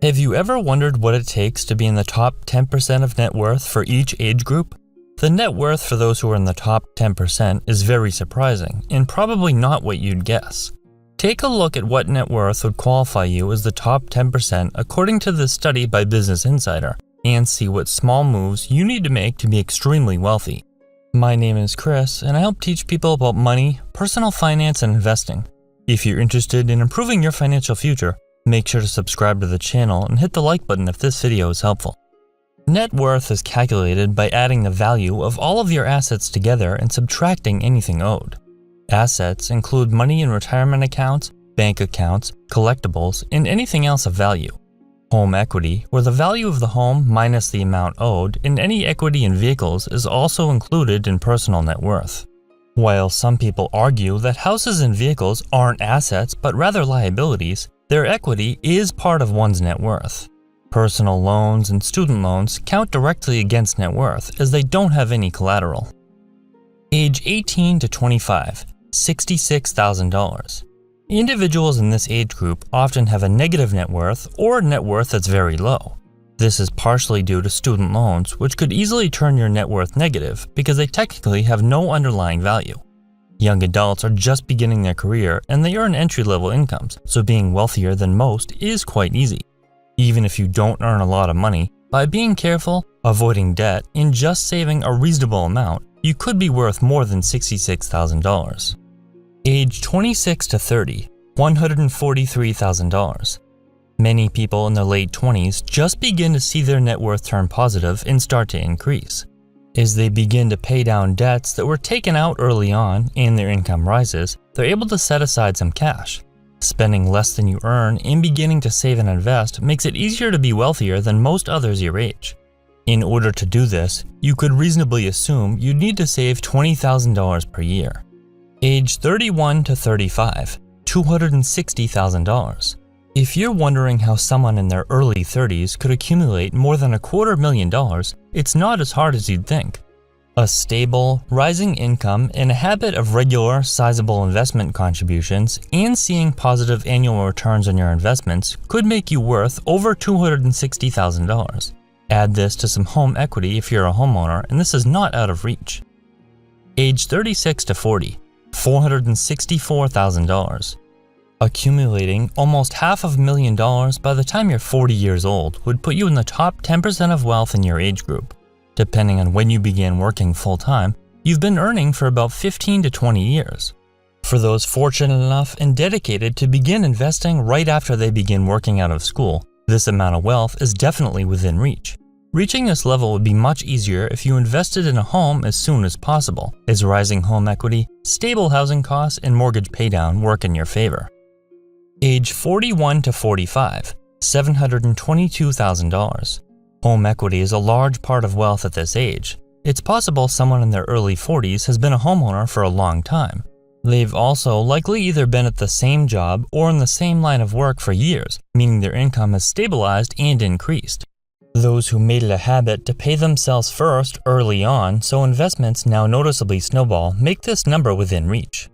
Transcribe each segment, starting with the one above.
Have you ever wondered what it takes to be in the top 10% of net worth for each age group? The net worth for those who are in the top 10% is very surprising, and probably not what you'd guess. Take a look at what net worth would qualify you as the top 10% according to this study by Business Insider, and see what small moves you need to make to be extremely wealthy. My name is Chris, and I help teach people about money, personal finance, and investing. If you're interested in improving your financial future, make sure to subscribe to the channel and hit the like button if this video is helpful. Net worth is calculated by adding the value of all of your assets together and subtracting anything owed. Assets include money in retirement accounts, bank accounts, collectibles, and anything else of value. Home equity, where the value of the home minus the amount owed, and any equity in vehicles is also included in personal net worth. While some people argue that houses and vehicles aren't assets but rather liabilities, their equity is part of one's net worth. Personal loans and student loans count directly against net worth as they don't have any collateral. Age 18 to 25, $66,000. Individuals in this age group often have a negative net worth or a net worth that's very low. This is partially due to student loans, which could easily turn your net worth negative because they technically have no underlying value. Young adults are just beginning their career and they earn entry-level incomes, so being wealthier than most is quite easy. Even if you don't earn a lot of money, by being careful, avoiding debt, and just saving a reasonable amount, you could be worth more than $66,000. Age 26 to 30, $143,000. Many people in their late 20s just begin to see their net worth turn positive and start to increase. As they begin to pay down debts that were taken out early on and their income rises, they're able to set aside some cash. Spending less than you earn and beginning to save and invest makes it easier to be wealthier than most others your age. In order to do this, you could reasonably assume you'd need to save $20,000 per year. Age 31 to 35, $260,000. If you're wondering how someone in their early 30s could accumulate more than $250,000, it's not as hard as you'd think. A stable, rising income and a habit of regular, sizable investment contributions and seeing positive annual returns on your investments could make you worth over $260,000. Add this to some home equity if you're a homeowner, and this is not out of reach. Age 36 to 40, $464,000. Accumulating almost $500,000 by the time you're 40 years old would put you in the top 10% of wealth in your age group. Depending on when you began working full-time, you've been earning for about 15 to 20 years. For those fortunate enough and dedicated to begin investing right after they begin working out of school, this amount of wealth is definitely within reach. Reaching this level would be much easier if you invested in a home as soon as possible, as rising home equity, stable housing costs, and mortgage paydown work in your favor. Age 41 to 45, $722,000. Home equity is a large part of wealth at this age. It's possible someone in their early 40s has been a homeowner for a long time. They've also likely either been at the same job or in the same line of work for years, meaning their income has stabilized and increased. Those who made it a habit to pay themselves first early on so investments now noticeably snowball make this number within reach.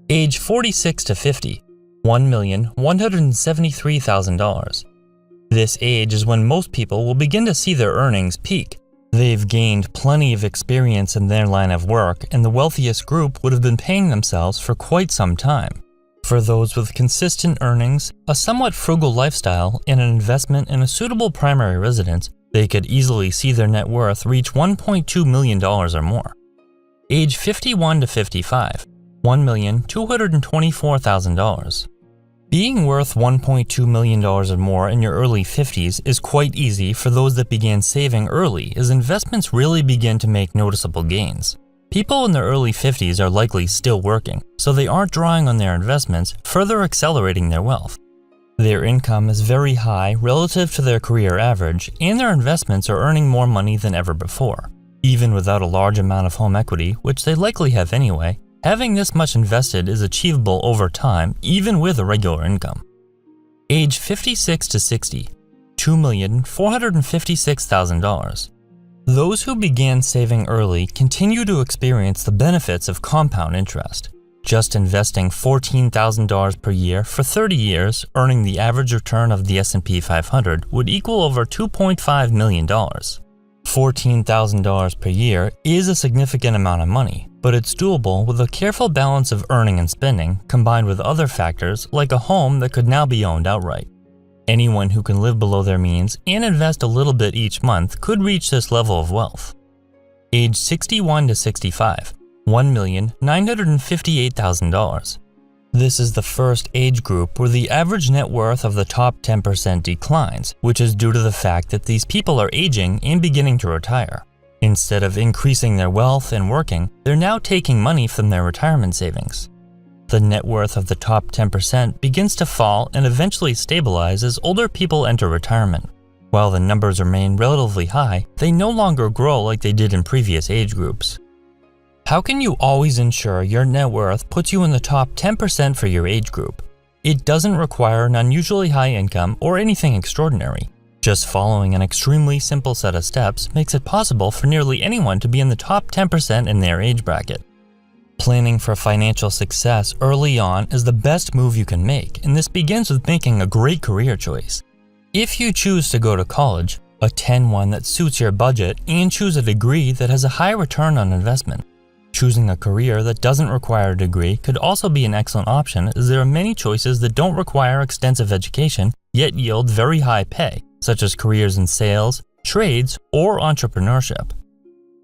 Age 46 to 50, $1,173,000. This age is when most people will begin to see their earnings peak. They've gained plenty of experience in their line of work, and the wealthiest group would have been paying themselves for quite some time. For those with consistent earnings, a somewhat frugal lifestyle, and an investment in a suitable primary residence, they could easily see their net worth reach $1.2 million or more. Age 51 to 55, $1,224,000. Being worth $1.2 million or more in your early 50s is quite easy for those that began saving early, as investments really begin to make noticeable gains. People in their early 50s are likely still working, so they aren't drawing on their investments, further accelerating their wealth. Their income is very high relative to their career average, and their investments are earning more money than ever before. Even without a large amount of home equity, which they likely have anyway, having this much invested is achievable over time, even with a regular income. Age 56 to 60, $2,456,000. Those who began saving early continue to experience the benefits of compound interest. Just investing $14,000 per year for 30 years, earning the average return of the S&P 500 would equal over $2.5 million. $14,000 per year is a significant amount of money, but it's doable with a careful balance of earning and spending combined with other factors like a home that could now be owned outright. Anyone who can live below their means and invest a little bit each month could reach this level of wealth. Age 61 to 65, $1,958,000. This is the first age group where the average net worth of the top 10% declines, which is due to the fact that these people are aging and beginning to retire. Instead of increasing their wealth and working, they're now taking money from their retirement savings. The net worth of the top 10% begins to fall and eventually stabilize as older people enter retirement. While the numbers remain relatively high, they no longer grow like they did in previous age groups. How can you always ensure your net worth puts you in the top 10% for your age group? It doesn't require an unusually high income or anything extraordinary. Just following an extremely simple set of steps makes it possible for nearly anyone to be in the top 10% in their age bracket. Planning for financial success early on is the best move you can make, and this begins with making a great career choice. If you choose to go to college, attend one that suits your budget and choose a degree that has a high return on investment. Choosing a career that doesn't require a degree could also be an excellent option, as there are many choices that don't require extensive education yet yield very high pay, such as careers in sales, trades, or entrepreneurship.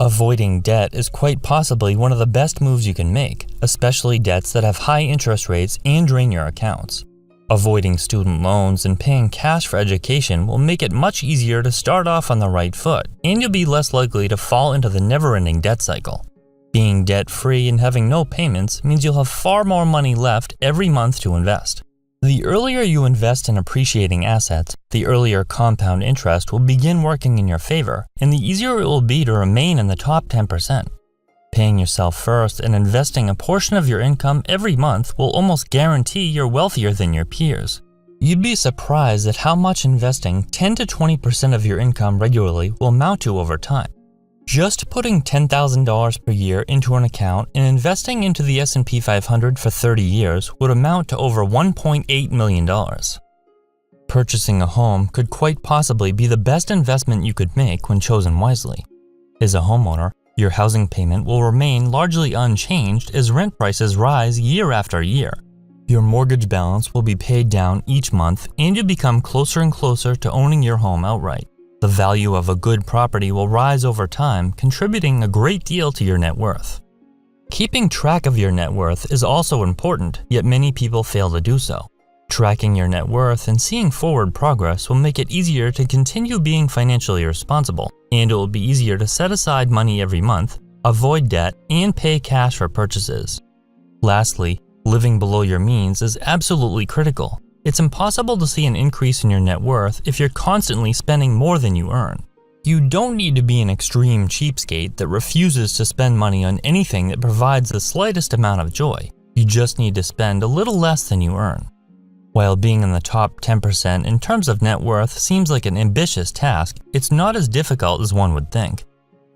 Avoiding debt is quite possibly one of the best moves you can make, especially debts that have high interest rates and drain your accounts. Avoiding student loans and paying cash for education will make it much easier to start off on the right foot, and you'll be less likely to fall into the never-ending debt cycle. Being debt-free and having no payments means you'll have far more money left every month to invest. The earlier you invest in appreciating assets, the earlier compound interest will begin working in your favor, and the easier it will be to remain in the top 10%. Paying yourself first and investing a portion of your income every month will almost guarantee you're wealthier than your peers. You'd be surprised at how much investing 10 to 20% of your income regularly will amount to over time. Just putting $10,000 per year into an account and investing into the S&P 500 for 30 years would amount to over $1.8 million. Purchasing a home could quite possibly be the best investment you could make when chosen wisely. As a homeowner, your housing payment will remain largely unchanged as rent prices rise year after year. Your mortgage balance will be paid down each month, and you'll become closer and closer to owning your home outright. The value of a good property will rise over time, contributing a great deal to your net worth. Keeping track of your net worth is also important, yet many people fail to do so. Tracking your net worth and seeing forward progress will make it easier to continue being financially responsible, and it will be easier to set aside money every month, avoid debt, and pay cash for purchases. Lastly, living below your means is absolutely critical. It's impossible to see an increase in your net worth if you're constantly spending more than you earn. You don't need to be an extreme cheapskate that refuses to spend money on anything that provides the slightest amount of joy. You just need to spend a little less than you earn. While being in the top 10% in terms of net worth seems like an ambitious task, it's not as difficult as one would think.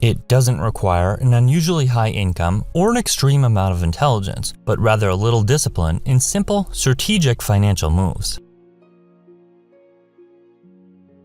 It doesn't require an unusually high income or an extreme amount of intelligence, but rather a little discipline in simple, strategic financial moves.